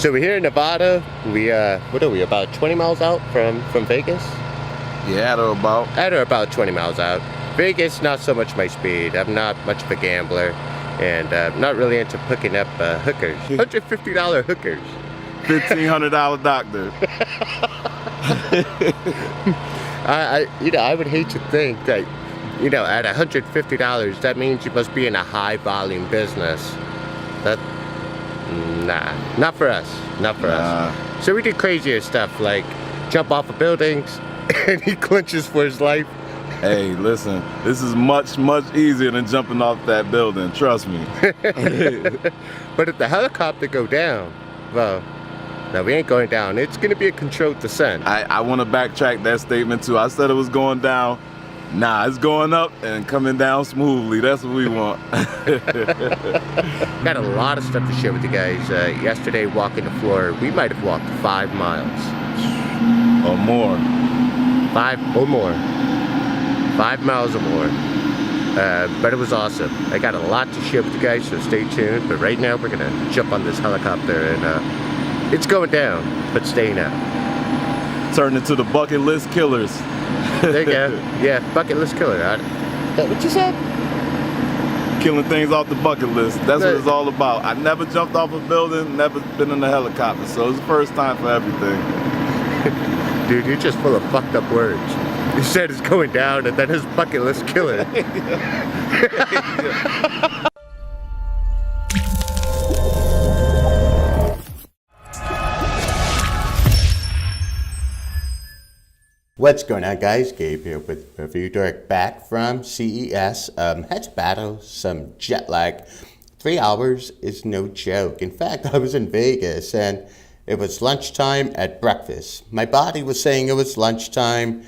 So we're here in Nevada. What are we, about 20 miles out from Vegas? Yeah, At or about 20 miles out. Vegas, not so much my speed. I'm not much of a gambler, and not really into hooking up hookers. $150 hookers. $1,500 doctor. I would hate to think that, at $150, that means you must be in a high volume business. Not for us. Us. So we do crazier stuff like jump off of buildings, and he clinches for his life. Hey, listen, this is much, much easier than jumping off that building, trust me. But if the helicopter go down, well, no, we ain't going down. It's gonna be a controlled descent. I want to backtrack that statement too. I said it was going down. Nah, it's going up and coming down smoothly. That's what we want. Got a lot of stuff to share with you guys. Yesterday, walking the floor, we might have walked 5 miles. Or more. 5 or more. 5 miles or more. But it was awesome. I got a lot to share with you guys, so stay tuned. But right now, we're gonna jump on this helicopter, and it's going down, but staying out. Turn into the bucket list killers. There you go. Yeah, bucket list killer. What you said? Killing things off the bucket list. That's what it's all about. I never jumped off a building, never been in a helicopter, so it's the first time for everything. Dude, you're just full of fucked up words. You said it's going down, and then his bucket list killer. What's going on, guys? Gabe here with Review Dork, back from CES. Had to battle some jet lag. 3 hours is no joke. In fact, I was in Vegas and it was lunchtime at breakfast. My body was saying it was lunchtime,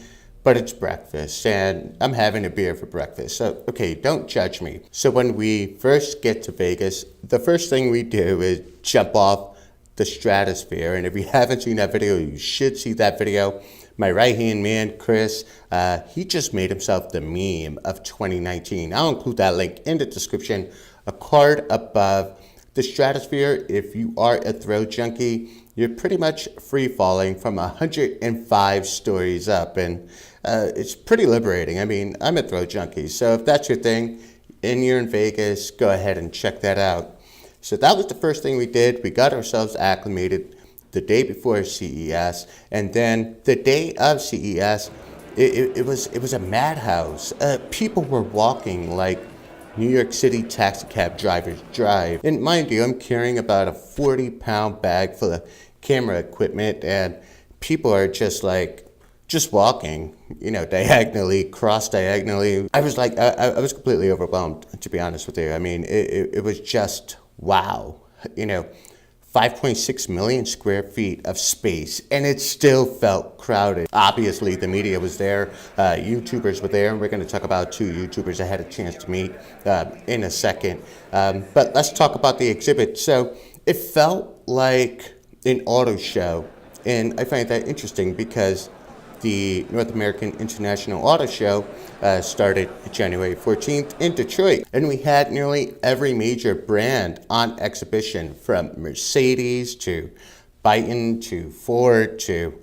but it's breakfast and I'm having a beer for breakfast. So, okay, don't judge me. So when we first get to Vegas, the first thing we do is jump off the stratosphere. And if you haven't seen that video, you should see that video. My right-hand man, Chris, he just made himself the meme of 2019. I'll include that link in the description. A card above the stratosphere. If you are a thrill junkie, you're pretty much free-falling from 105 stories up. And it's pretty liberating. I mean, I'm a thrill junkie. So if that's your thing and you're in Vegas, go ahead and check that out. So that was the first thing we did. We got ourselves acclimated the day before CES, and then the day of CES, it was a madhouse. People were walking like New York City taxi cab drivers drive. And mind you, I'm carrying about a 40-pound bag full of camera equipment, and people are just walking, diagonally, cross-diagonally. I was I was completely overwhelmed, to be honest with you. I mean, it was just wow, 5.6 million square feet of space, and it still felt crowded. Obviously, the media was there, YouTubers were there, and we're going to talk about 2 YouTubers I had a chance to meet in a second. But let's talk about the exhibit. So it felt like an auto show, and I find that interesting because the North American International Auto Show started January 14th in Detroit. And we had nearly every major brand on exhibition, from Mercedes to Byton to Ford to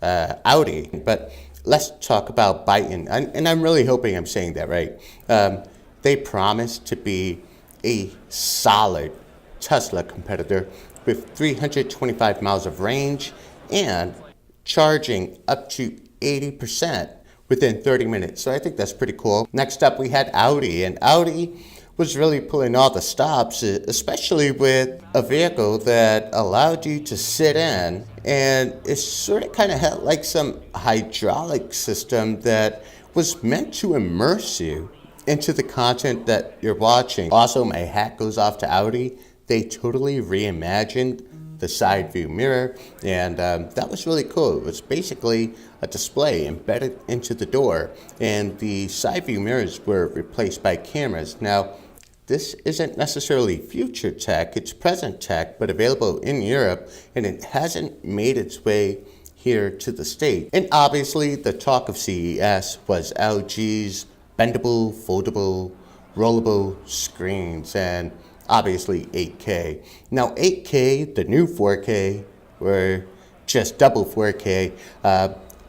Audi. But let's talk about Byton. And I'm really hoping I'm saying that right. They promised to be a solid Tesla competitor with 325 miles of range and charging up to 80% within 30 minutes. So I think that's pretty cool. Next up, we had Audi, and Audi was really pulling all the stops, especially with a vehicle that allowed you to sit in, and it sort of kind of had like some hydraulic system that was meant to immerse you into the content that you're watching. Also, my hat goes off to Audi. They totally reimagined the side view mirror, and that was really cool. It was basically a display embedded into the door, and the side view mirrors were replaced by cameras. Now, this isn't necessarily future tech, it's present tech, but available in Europe, and it hasn't made its way here to the States. And obviously, the talk of CES was LG's bendable, foldable, rollable screens, and obviously 8K. Now 8K, the new 4K, or just double 4K,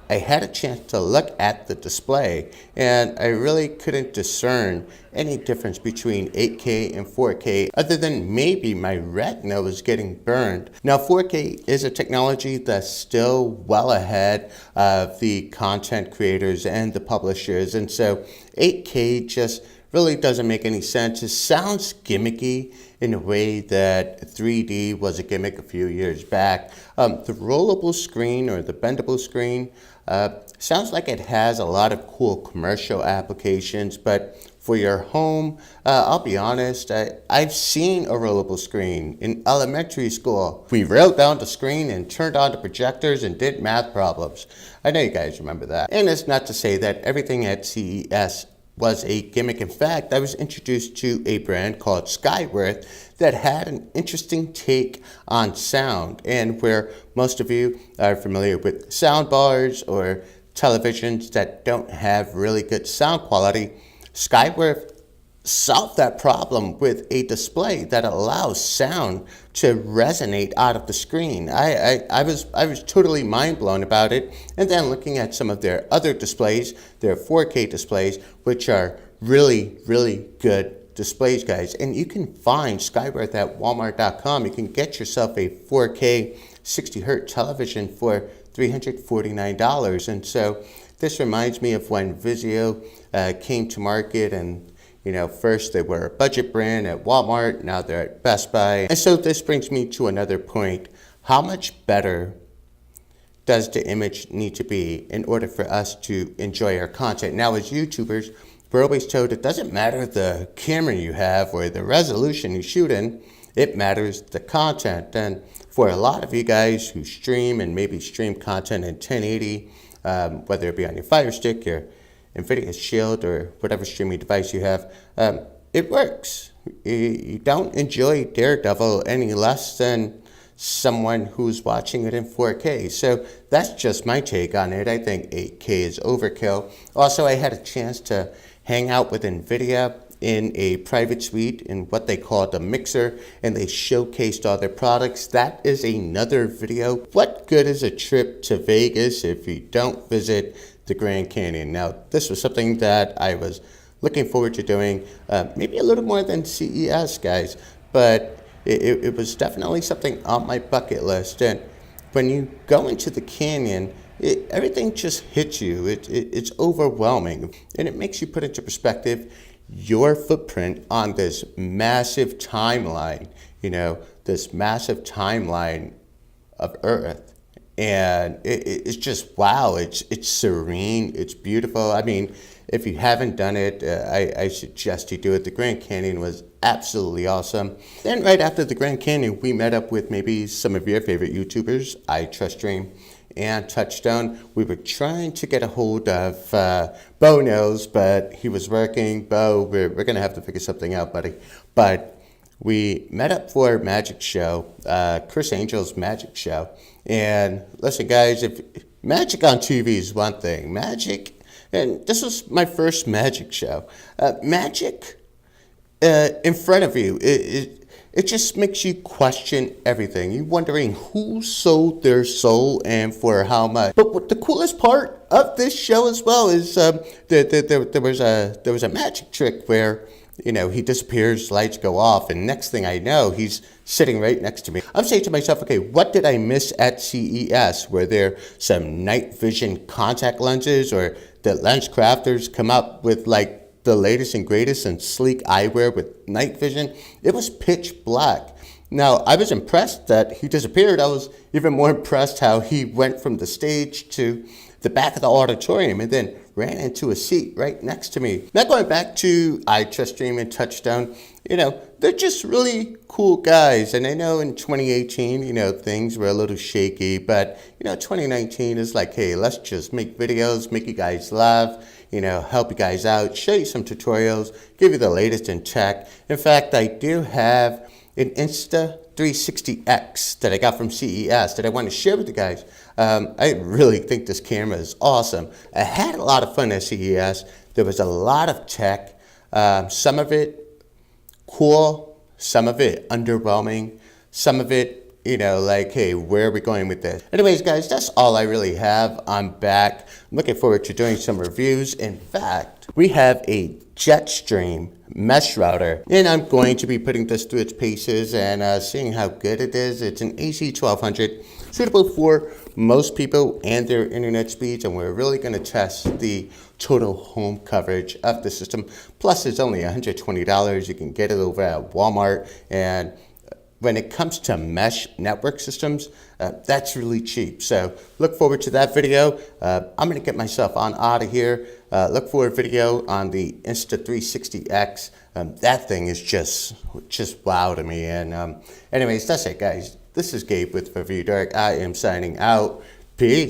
I had a chance to look at the display, and I really couldn't discern any difference between 8K and 4K other than maybe my retina was getting burned. Now 4K is a technology that's still well ahead of the content creators and the publishers, and so 8K just really doesn't make any sense. It sounds gimmicky in a way that 3D was a gimmick a few years back. The rollable screen or the bendable screen sounds like it has a lot of cool commercial applications, but for your home, I'll be honest, I've seen a rollable screen in elementary school. We wrote down the screen and turned on the projectors and did math problems. I know you guys remember that. And it's not to say that everything at CES was a gimmick. In fact, I was introduced to a brand called Skyworth that had an interesting take on sound, and where most of you are familiar with sound bars or televisions that don't have really good sound quality, Skyworth solved that problem with a display that allows sound to resonate out of the screen. I was totally mind blown about it. And then looking at some of their other displays, their 4K displays, which are really, really good displays, guys. And you can find Skyworth at Walmart.com. You can get yourself a 4K 60 hertz television for $349. And so this reminds me of when Vizio came to market, and first they were a budget brand at Walmart, now they're at Best Buy. And so this brings me to another point. How much better does the image need to be in order for us to enjoy our content? Now, as YouTubers, we're always told it doesn't matter the camera you have or the resolution you shoot in, it matters the content. And for a lot of you guys who stream and maybe stream content in 1080, whether it be on your Fire Stick, your NVIDIA Shield, or whatever streaming device you have, it works. You don't enjoy Daredevil any less than someone who's watching it in 4K. So that's just my take on it. I think 8K is overkill. Also, I had a chance to hang out with NVIDIA in a private suite in what they call the mixer, and they showcased all their products. That is another video. What good is a trip to Vegas if you don't visit the Grand Canyon? Now, this was something that I was looking forward to doing, maybe a little more than CES, guys, but it was definitely something on my bucket list. And when you go into the canyon, everything just hits you. It's overwhelming, and it makes you put into perspective your footprint on this massive timeline, this massive timeline of Earth. And it's just, wow, it's serene, it's beautiful. I mean, if you haven't done it, I suggest you do it. The Grand Canyon was absolutely awesome. Then right after the Grand Canyon, we met up with maybe some of your favorite YouTubers, iTrustStream and Touchstone. We were trying to get a hold of Bo Knows, but he was working. Bo, we're going to have to figure something out, buddy. But we met up for a magic show, Chris Angel's magic show. And listen, guys, if magic on TV is one thing, magic, and this was my first magic show, magic in front of you, it just makes you question everything. You're wondering who sold their soul and for how much. But what the coolest part of this show as well is there was a magic trick where he disappears, lights go off, and next thing I know, he's sitting right next to me. I'm saying to myself, okay, what did I miss at CES? Were there some night vision contact lenses, or did lens crafters come up with like the latest and greatest and sleek eyewear with night vision? It was pitch black. Now, I was impressed that he disappeared. I was even more impressed how he went from the stage to the back of the auditorium and then ran into a seat right next to me. Now, going back to iTrustStream and Touchstone, they're just really cool guys. And I know in 2018, things were a little shaky, but 2019 is like, hey, let's just make videos, make you guys laugh, help you guys out, show you some tutorials, give you the latest in tech. In fact, I do have an Insta360X that I got from CES that I want to share with you guys. I really think this camera is awesome. I had a lot of fun at CES. There was a lot of tech, some of it cool, some of it underwhelming, some of it, you know, like, hey, where are we going with this? Anyways, guys, that's all I really have. I'm back. I'm looking forward to doing some reviews. In fact, we have a Jetstream mesh router, and I'm going to be putting this through its paces and seeing how good it is. It's an AC1200, suitable for most people and their internet speeds, and we're really going to test the total home coverage of the system. Plus, it's only $120. You can get it over at Walmart, and when it comes to mesh network systems, that's really cheap. So look forward to that video. I'm going to get myself on out of here. Look for a video on the Insta360X. That thing is just wow to me. And anyways, that's it, guys. This is Gabe with Review Dark. I am signing out. Peace.